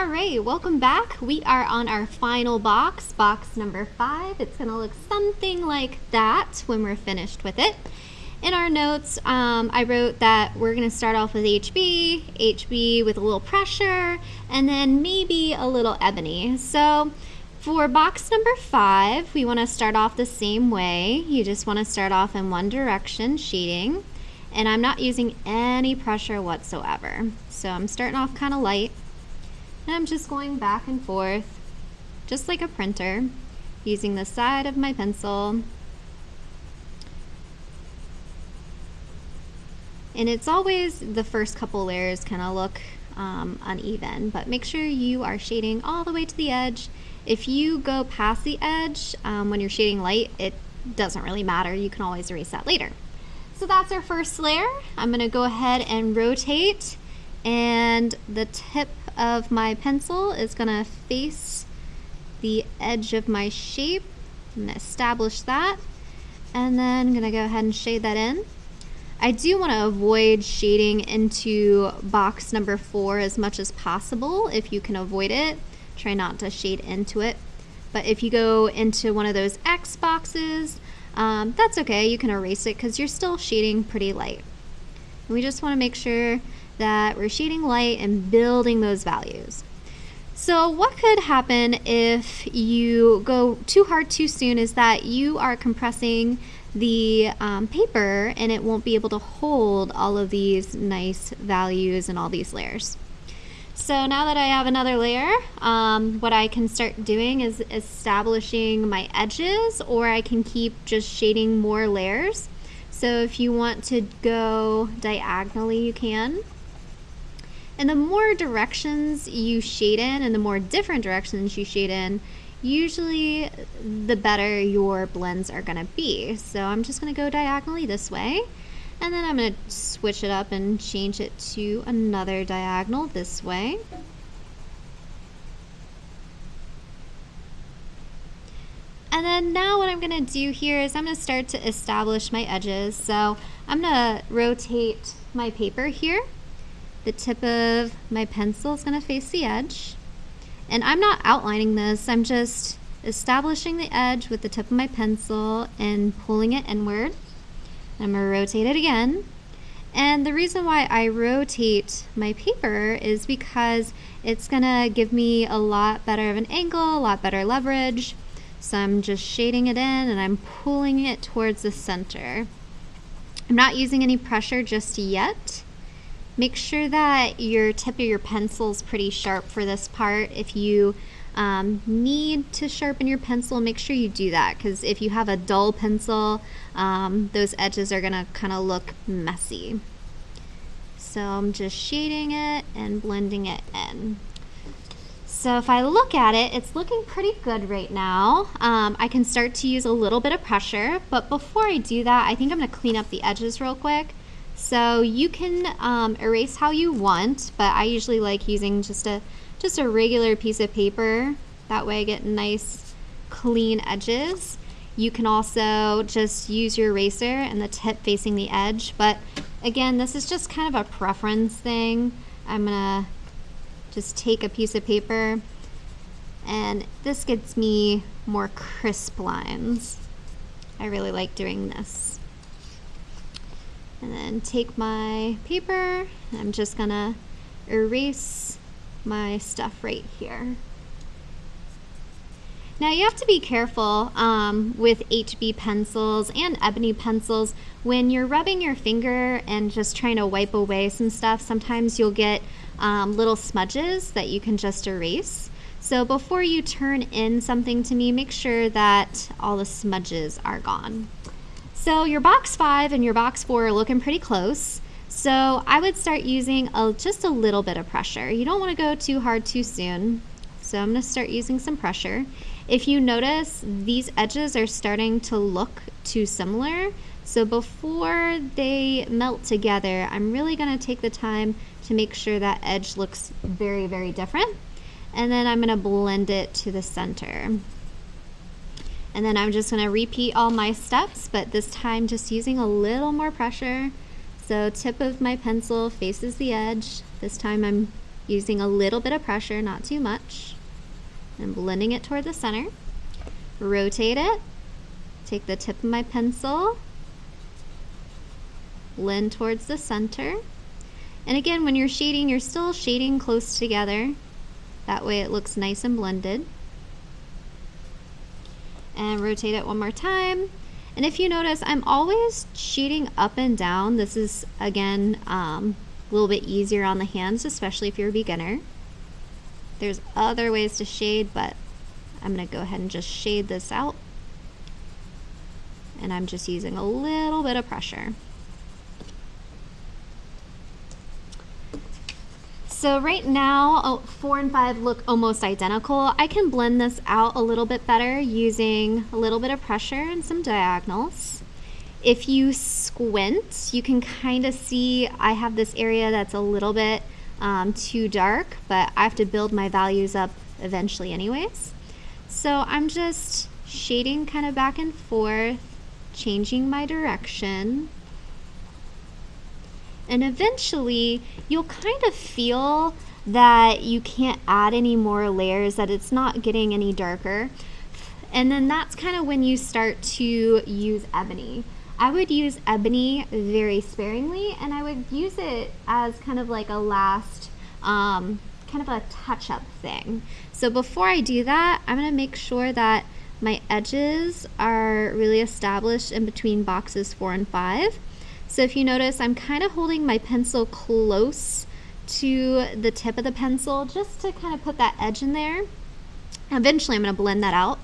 All right, welcome back. We are on our final box, box number 5. It's gonna look something like that when we're finished with it. In our notes, I wrote that we're gonna start off with HB with a little pressure, and then maybe a little ebony. So for box number 5, we wanna start off the same way. You just wanna start off in one direction, shading, and I'm not using any pressure whatsoever. So I'm starting off kind of light. And I'm just going back and forth, just like a printer, using the side of my pencil. And it's always the first couple layers kind of look uneven, but make sure you are shading all the way to the edge. If you go past the edge when you're shading light, it doesn't really matter. You can always erase that later. So that's our first layer. I'm gonna go ahead and rotate, and the tip of my pencil is gonna face the edge of my shape. I'm gonna establish that, and then I'm gonna go ahead and shade that in. I do want to avoid shading into box number 4 as much as possible. If you can avoid it, try not to shade into it. But if you go into one of those X boxes, that's okay. You can erase it because you're still shading pretty light. And we just want to make sure that we're shading light and building those values. So what could happen if you go too hard too soon is that you are compressing the paper, and it won't be able to hold all of these nice values and all these layers. So now that I have another layer, what I can start doing is establishing my edges, or I can keep just shading more layers. So if you want to go diagonally, you can. And the more directions you shade in and the more different directions you shade in, usually the better your blends are gonna be. So I'm just gonna go diagonally this way, and then I'm gonna switch it up and change it to another diagonal this way. And then now what I'm gonna do here is I'm gonna start to establish my edges. So I'm gonna rotate my paper here. The tip of my pencil is gonna face the edge. And I'm not outlining this, I'm just establishing the edge with the tip of my pencil and pulling it inward. I'm gonna rotate it again. And the reason why I rotate my paper is because it's gonna give me a lot better of an angle, a lot better leverage. So I'm just shading it in and I'm pulling it towards the center. I'm not using any pressure just yet. Make sure that your tip of your pencil is pretty sharp for this part. If you need to sharpen your pencil, make sure you do that, because if you have a dull pencil, those edges are gonna kind of look messy. So I'm just shading it and blending it in. So if I look at it, it's looking pretty good right now. I can start to use a little bit of pressure, but before I do that, I think I'm gonna clean up the edges real quick. So you can erase how you want, but I usually like using just a regular piece of paper. That way I get nice clean edges. You can also just use your eraser and the tip facing the edge, but again, this is just kind of a preference thing. I'm gonna just take a piece of paper, and this gets me more crisp lines. I really like doing this. And then take my paper, and I'm just gonna erase my stuff right here. Now you have to be careful with HB pencils and ebony pencils. When you're rubbing your finger and just trying to wipe away some stuff, sometimes you'll get little smudges that you can just erase. So before you turn in something to me, make sure that all the smudges are gone. So your box 5 and your box 4 are looking pretty close. So I would start using just a little bit of pressure. You don't want to go too hard too soon. So I'm going to start using some pressure. If you notice, these edges are starting to look too similar. So before they melt together, I'm really going to take the time to make sure that edge looks very, very different. And then I'm going to blend it to the center. And then I'm just going to repeat all my steps, but this time just using a little more pressure. So tip of my pencil faces the edge. This time I'm using a little bit of pressure, not too much, and blending it toward the center. Rotate it, take the tip of my pencil, blend towards the center. And again, when you're shading, you're still shading close together. That way it looks nice and blended. And rotate it one more time. And if you notice, I'm always shading up and down. This is, again, a little bit easier on the hands, especially if you're a beginner. There's other ways to shade, but I'm going to go ahead and just shade this out. And I'm just using a little bit of pressure. So right now, 4 and 5 look almost identical. I can blend this out a little bit better using a little bit of pressure and some diagonals. If you squint, you can kind of see I have this area that's a little bit too dark, but I have to build my values up eventually anyways. So I'm just shading kind of back and forth, changing my direction. And eventually, you'll kind of feel that you can't add any more layers, that it's not getting any darker. And then that's kind of when you start to use ebony. I would use ebony very sparingly, and I would use it as kind of like a last, kind of a touch-up thing. So before I do that, I'm gonna make sure that my edges are really established in between boxes 4 and 5. So if you notice, I'm kind of holding my pencil close to the tip of the pencil just to kind of put that edge in there. Eventually I'm going to blend that out,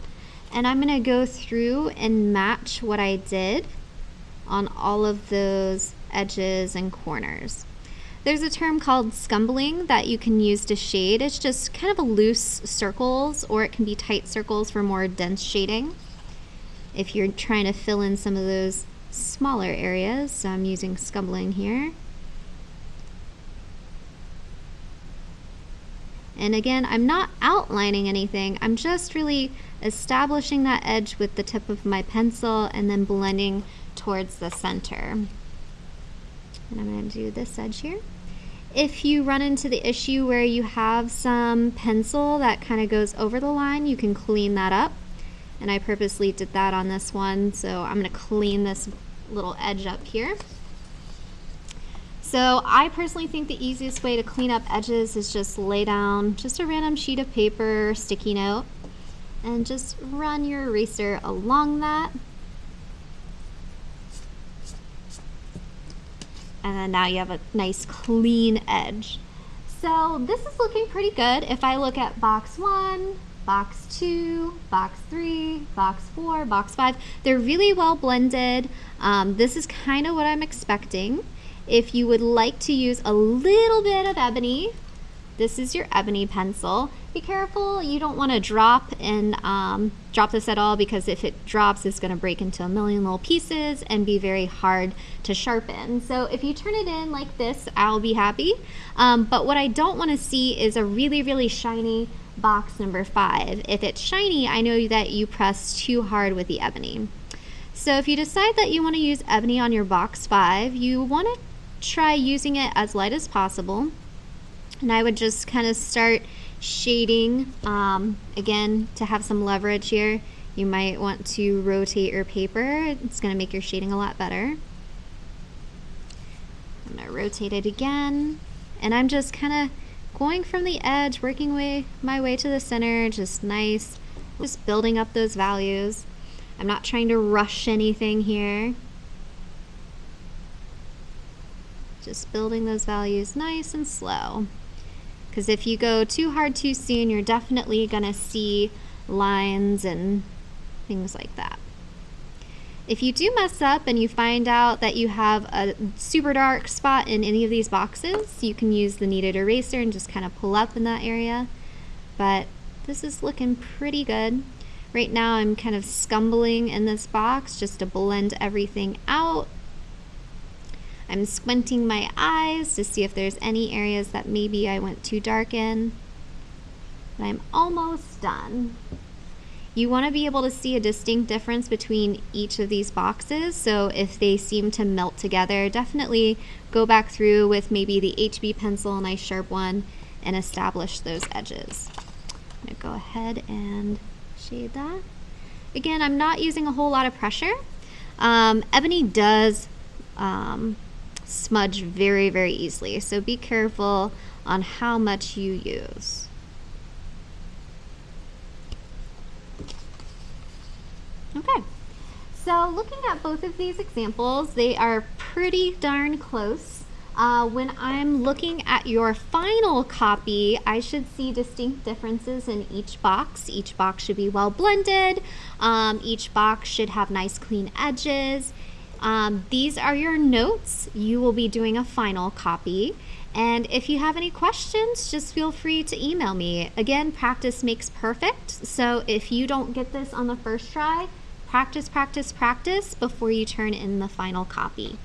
and I'm going to go through and match what I did on all of those edges and corners. There's a term called scumbling that you can use to shade. It's just kind of a loose circles, or it can be tight circles for more dense shading if you're trying to fill in some of those smaller areas. So I'm using scumbling here. And again, I'm not outlining anything. I'm just really establishing that edge with the tip of my pencil and then blending towards the center. And I'm going to do this edge here. If you run into the issue where you have some pencil that kind of goes over the line, you can clean that up. And I purposely did that on this one, so I'm going to clean this little edge up here. So I personally think the easiest way to clean up edges is just lay down just a random sheet of paper, sticky note, and just run your eraser along that. And then now you have a nice clean edge. So this is looking pretty good. If I look at box 1, box 2, box 3, box 4, box 5, they're really well blended. This is kind of what I'm expecting. If you would like to use a little bit of ebony, this is your ebony pencil. Be careful, you don't want to drop this at all, because if it drops, it's going to break into a million little pieces and be very hard to sharpen. So if you turn it in like this, I'll be happy. But what I don't want to see is a really, really shiny box number 5. If it's shiny, I know that you pressed too hard with the ebony. So if you decide that you want to use ebony on your box 5, you want to try using it as light as possible. And I would just kind of start shading. Again, to have some leverage here, you might want to rotate your paper. It's going to make your shading a lot better. I'm going to rotate it again, and I'm just kind of going from the edge, working my way to the center, just nice, just building up those values. I'm not trying to rush anything here. Just building those values nice and slow. Because if you go too hard too soon, you're definitely going to see lines and things like that. If you do mess up and you find out that you have a super dark spot in any of these boxes, you can use the kneaded eraser and just kind of pull up in that area. But this is looking pretty good. Right now I'm kind of scumbling in this box just to blend everything out. I'm squinting my eyes to see if there's any areas that maybe I went too dark in. But I'm almost done. You want to be able to see a distinct difference between each of these boxes, so if they seem to melt together, definitely go back through with maybe the HB pencil, a nice sharp one, and establish those edges. I'm gonna go ahead and shade that. Again, I'm not using a whole lot of pressure. Ebony does smudge very, very easily, so be careful on how much you use. Okay, so looking at both of these examples, they are pretty darn close. When I'm looking at your final copy, I should see distinct differences in each box. Each box should be well blended. Each box should have nice clean edges. These are your notes. You will be doing a final copy. And if you have any questions, just feel free to email me. Again, practice makes perfect. So if you don't get this on the first try, practice, practice, practice before you turn in the final copy.